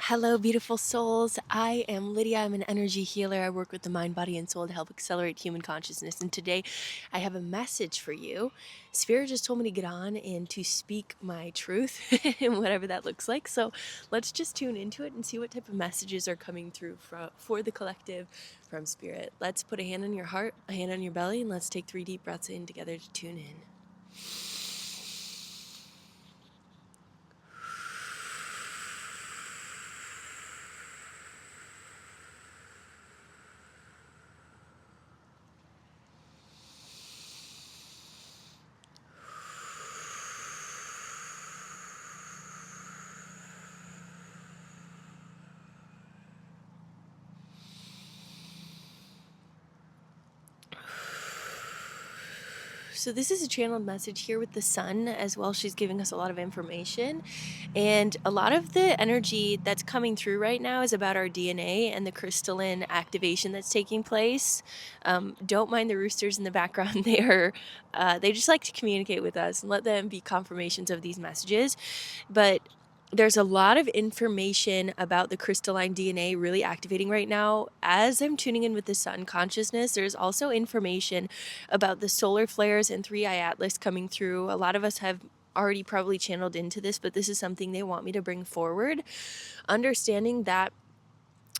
Hello, beautiful souls. I am Lydia. I'm an energy healer. I work with the mind, body, and soul to help accelerate human consciousness. And today I have a message for you. Spirit just told me to get on and to speak my truth, and whatever that looks like. So let's just tune into it and see what type of messages are coming through for the collective from Spirit. Let's put a hand on your heart, a hand on your belly, and let's take 3 deep breaths in together to tune in. So this is a channeled message here with the sun as well. She's giving us a lot of information, and a lot of the energy that's coming through right now is about our DNA and the crystalline activation that's taking place. Don't mind the roosters in the background. They just like to communicate with us, and let them be confirmations of these messages. But there's a lot of information about the crystalline DNA really activating right now. As I'm tuning in with the sun consciousness, there's also information about the solar flares and 3i Atlas coming through. A lot of us have already probably channeled into this, but this is something they want me to bring forward. Understanding that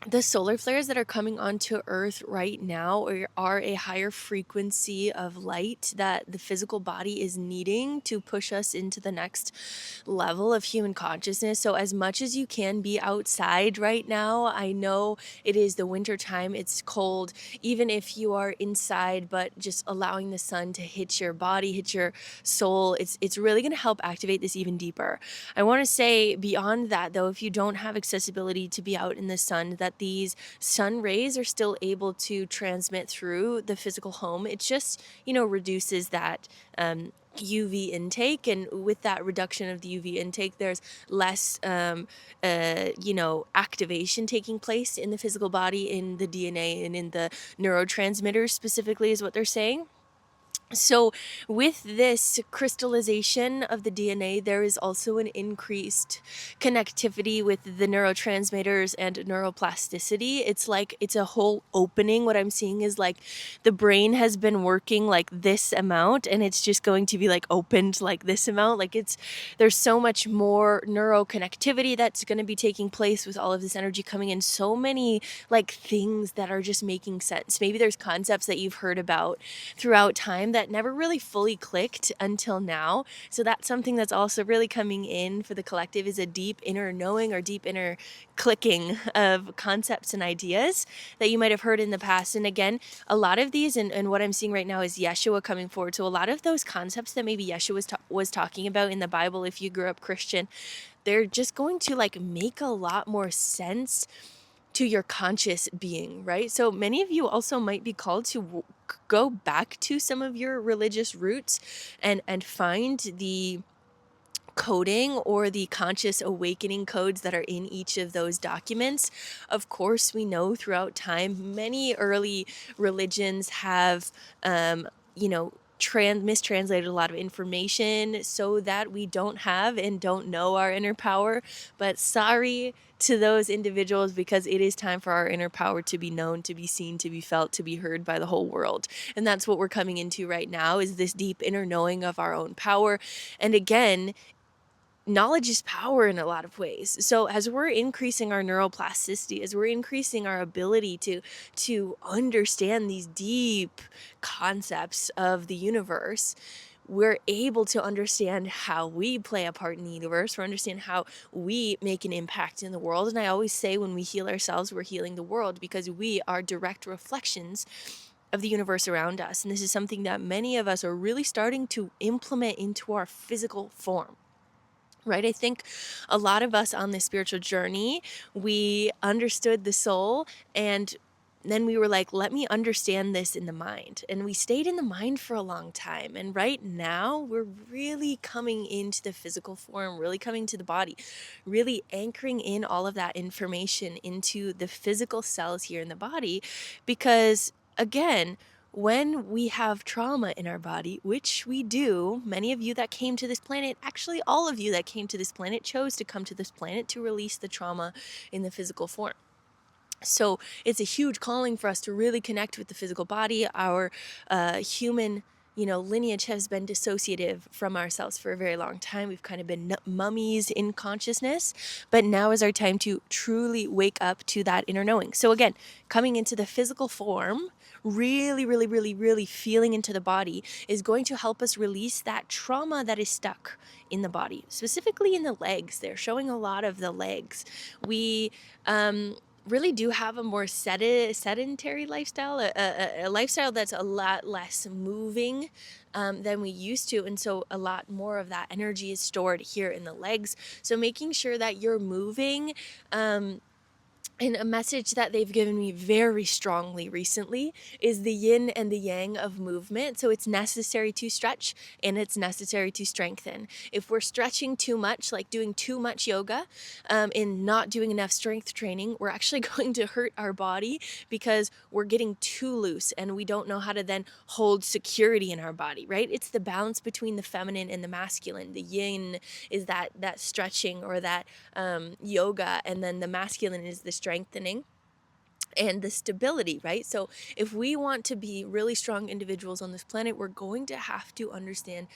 the solar flares that are coming onto Earth right now are a higher frequency of light that the physical body is needing to push us into the next level of human consciousness. So as much as you can be outside right now, I know it is the winter time, it's cold, even if you are inside, but just allowing the sun to hit your body, hit your soul, it's really going to help activate this even deeper. I want to say beyond that though, if you don't have accessibility to be out in the sun, that these sun rays are still able to transmit through the physical home. It just, reduces that UV intake, and with that reduction of the UV intake, there's less, activation taking place in the physical body, in the DNA, and in the neurotransmitters specifically, is what they're saying. So with this crystallization of the DNA, there is also an increased connectivity with the neurotransmitters and neuroplasticity. It's a whole opening. What I'm seeing is like the brain has been working like this amount, and it's just going to be like opened like this amount. There's so much more neuroconnectivity that's going to be taking place with all of this energy coming in. So many like things that are just making sense. Maybe there's concepts that you've heard about throughout time that never really fully clicked until now. So that's something that's also really coming in for the collective, is a deep inner knowing or deep inner clicking of concepts and ideas that you might have heard in the past. And again, a lot of these, and what I'm seeing right now is Yeshua coming forward. So a lot of those concepts that maybe Yeshua was talking about in the Bible, if you grew up Christian, they're just going to like make a lot more sense to your conscious being, right? So many of you also might be called to go back to some of your religious roots and find the coding or the conscious awakening codes that are in each of those documents. Of course, we know throughout time, many early religions have, mistranslated a lot of information so that we don't have and don't know our inner power. But sorry to those individuals, because it is time for our inner power to be known, to be seen, to be felt, to be heard by the whole world. And that's what we're coming into right now, is this deep inner knowing of our own power. And again, knowledge is power in a lot of ways. So as we're increasing our neuroplasticity, as we're increasing our ability to understand these deep concepts of the universe, we're able to understand how we play a part in the universe. We understand how we make an impact in the world. And I always say, when we heal ourselves, we're healing the world, because we are direct reflections of the universe around us. And this is something that many of us are really starting to implement into our physical form. Right? I think a lot of us on this spiritual journey, we understood the soul, and then we were like, let me understand this in the mind. And we stayed in the mind for a long time. And right now, we're really coming into the physical form, really coming to the body, really anchoring in all of that information into the physical cells here in the body. Because again, when we have trauma in our body, which we do, many of you that came to this planet, actually all of you that came to this planet, chose to come to this planet to release the trauma in the physical form. So it's a huge calling for us to really connect with the physical body. Our human, lineage has been dissociative from ourselves for a very long time. We've kind of been mummies in consciousness, but now is our time to truly wake up to that inner knowing. So again, coming into the physical form, really, really, really, really feeling into the body is going to help us release that trauma that is stuck in the body, specifically in the legs. They're showing a lot of the legs. We really do have a more sedentary lifestyle, a lifestyle that's a lot less moving than we used to. And so a lot more of that energy is stored here in the legs. So making sure that you're moving, and a message that they've given me very strongly recently is the yin and the yang of movement. So it's necessary to stretch and it's necessary to strengthen. If we're stretching too much, like doing too much yoga, and not doing enough strength training, we're actually going to hurt our body because we're getting too loose and we don't know how to then hold security in our body, right? It's the balance between the feminine and the masculine. The yin is that stretching or that yoga, and then the masculine is the strengthening and the stability, right? So if we want to be really strong individuals on this planet, we're going to have to understand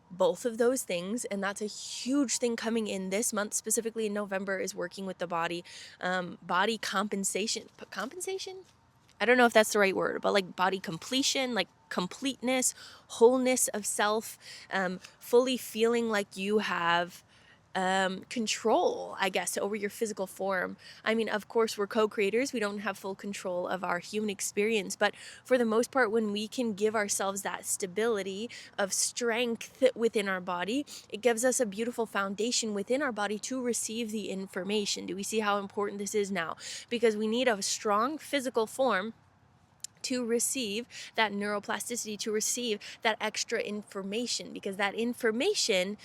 both of those things. And that's a huge thing coming in this month, specifically in November, is working with the body. Body compensation. I don't know if that's the right word, but like body completion, like completeness, wholeness of self, fully feeling like you have control, I guess, over your physical form. I mean, of course, we're co-creators. We don't have full control of our human experience, but for the most part, when we can give ourselves that stability of strength within our body, it gives us a beautiful foundation within our body to receive the information. Do we see how important this is now? Because we need a strong physical form to receive that neuroplasticity, to receive that extra information, because that information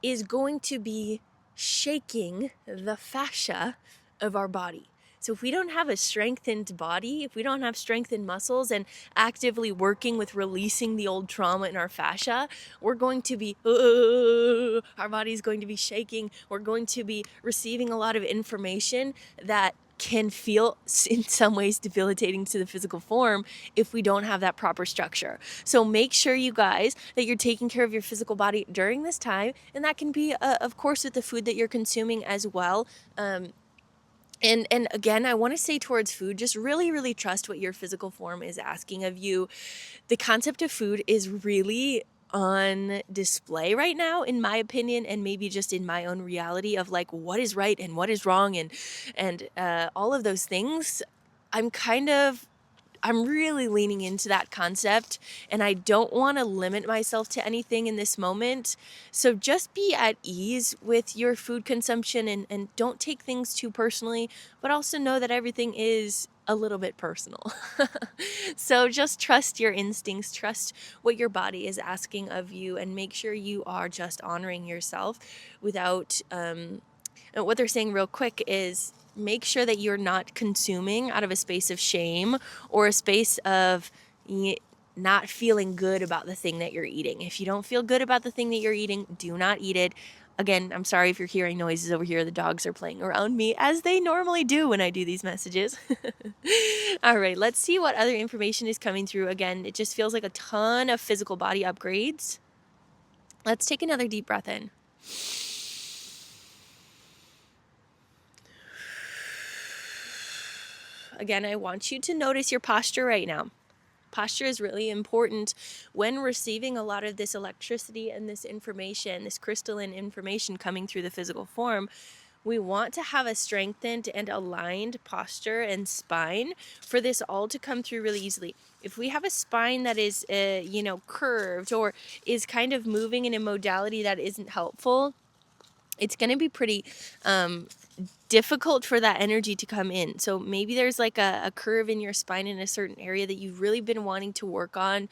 is going to be shaking the fascia of our body. So if we don't have a strengthened body, if we don't have strengthened muscles and actively working with releasing the old trauma in our fascia, we're going to be, our body's going to be shaking. We're going to be receiving a lot of information that can feel in some ways debilitating to the physical form if we don't have that proper structure. So make sure, you guys, that you're taking care of your physical body during this time. And that can be, of course, with the food that you're consuming as well. And again, I want to say towards food, just really, really trust what your physical form is asking of you. The concept of food is really on display right now, in my opinion, and maybe just in my own reality of like what is right and what is wrong, and all of those things. I'm really leaning into that concept, and I don't want to limit myself to anything in this moment. So just be at ease with your food consumption, and don't take things too personally, but also know that everything is a little bit personal. So just trust your instincts, trust what your body is asking of you, and make sure you are just honoring yourself without, and what they're saying real quick is make sure that you're not consuming out of a space of shame or a space of not feeling good about the thing that you're eating. If you don't feel good about the thing that you're eating, do not eat it. Again, I'm sorry if you're hearing noises over here. The dogs are playing around me, as they normally do when I do these messages. All right, let's see what other information is coming through. Again, it just feels like a ton of physical body upgrades. Let's take another deep breath in. Again, I want you to notice your posture right now. Posture is really important when receiving a lot of this electricity and this information, this crystalline information coming through the physical form. We want to have a strengthened and aligned posture and spine for this all to come through really easily. If we have a spine that is, curved or is kind of moving in a modality that isn't helpful, it's going to be pretty difficult for that energy to come in. So maybe there's like a curve in your spine in a certain area that you've really been wanting to work on.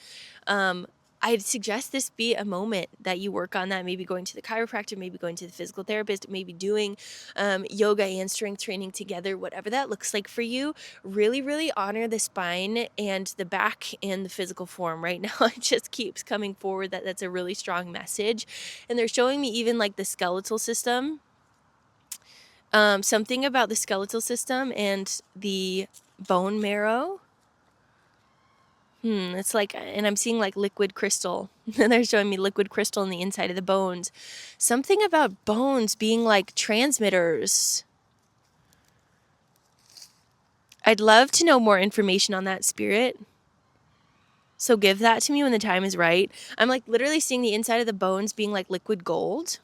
I'd suggest this be a moment that you work on that, maybe going to the chiropractor, maybe going to the physical therapist, maybe doing yoga and strength training together, whatever that looks like for you. Really, really honor the spine and the back and the physical form right now. It just keeps coming forward that that's a really strong message. And they're showing me even like the skeletal system. Something about the skeletal system and the bone marrow. It's like, and I'm seeing like liquid crystal. And they're showing me liquid crystal in the inside of the bones. Something about bones being like transmitters. I'd love to know more information on that, spirit. So give that to me when the time is right. I'm like literally seeing the inside of the bones being like liquid gold.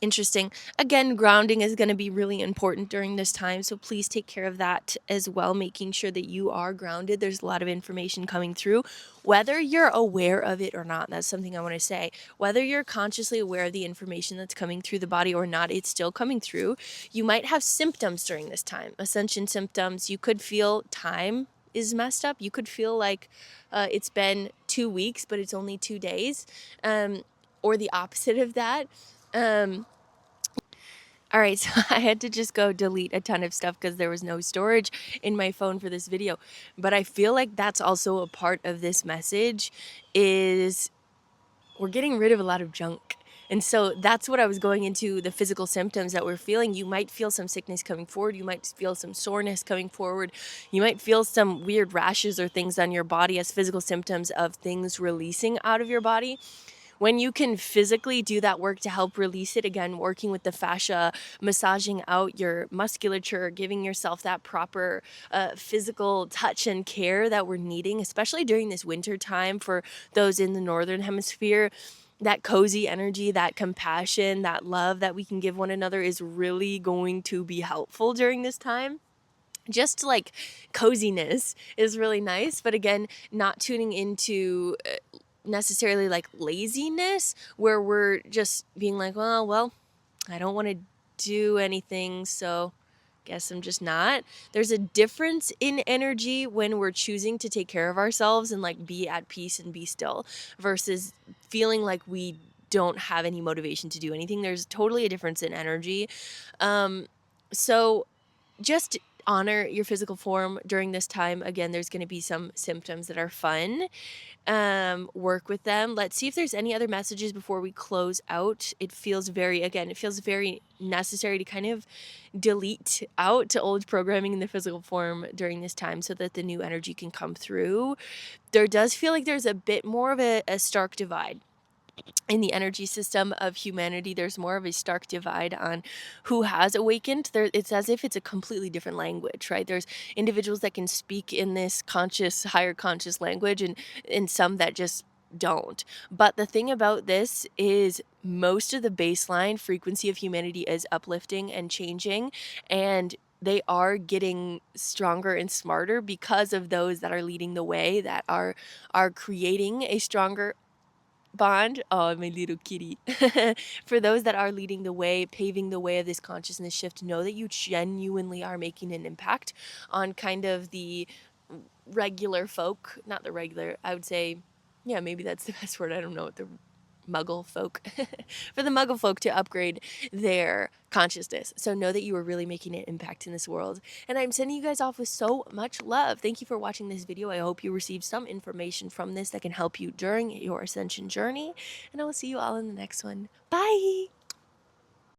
Interesting. Again, grounding is going to be really important during this time, so please take care of that as well, making sure that you are grounded. There's a lot of information coming through, whether you're aware of it or not. That's something I want to say. Whether you're consciously aware of the information that's coming through the body or not, it's still coming through. You might have symptoms during this time, ascension symptoms. You could feel time is messed up. You could feel like it's been 2 weeks, but it's only 2 days, or the opposite of that. All right, so I had to just go delete a ton of stuff because there was no storage in my phone for this video. But I feel like that's also a part of this message is we're getting rid of a lot of junk. And so that's what I was going into, the physical symptoms that we're feeling. You might feel some sickness coming forward. You might feel some soreness coming forward. You might feel some weird rashes or things on your body as physical symptoms of things releasing out of your body. When you can physically do that work to help release it, again, working with the fascia, massaging out your musculature, giving yourself that proper physical touch and care that we're needing, especially during this winter time for those in the northern hemisphere. That cozy energy, that compassion, that love that we can give one another is really going to be helpful during this time. Just like coziness is really nice, but again, not tuning into necessarily like laziness where we're just being like, well, I don't want to do anything, so guess I'm just not. There's a difference in energy when we're choosing to take care of ourselves and like be at peace and be still versus feeling like we don't have any motivation to do anything. There's totally a difference in energy. So just honor your physical form during this time. Again, there's going to be some symptoms that are fun. Work with them. Let's see if there's any other messages before we close out. It feels very necessary to kind of delete out old programming in the physical form during this time so that the new energy can come through. There does feel like there's a bit more of a stark divide in the energy system of humanity. There's more of a stark divide on who has awakened. It's as if it's a completely different language, right? There's individuals that can speak in this higher conscious language, and some that just don't. But the thing about this is most of the baseline frequency of humanity is uplifting and changing, and they are getting stronger and smarter because of those that are leading the way, that are creating a stronger bond. Oh, my little kitty. For those that are leading the way, paving the way of this consciousness shift, know that you genuinely are making an impact on kind of the regular folk. Not the regular, I would say, yeah, maybe that's the best word. I don't know what the muggle folk. For the muggle folk to upgrade their consciousness. So know that you are really making an impact in this world. And I'm sending you guys off with so much love. Thank you for watching this video. I hope you received some information from this that can help you during your ascension journey. And I will see you all in the next one. Bye!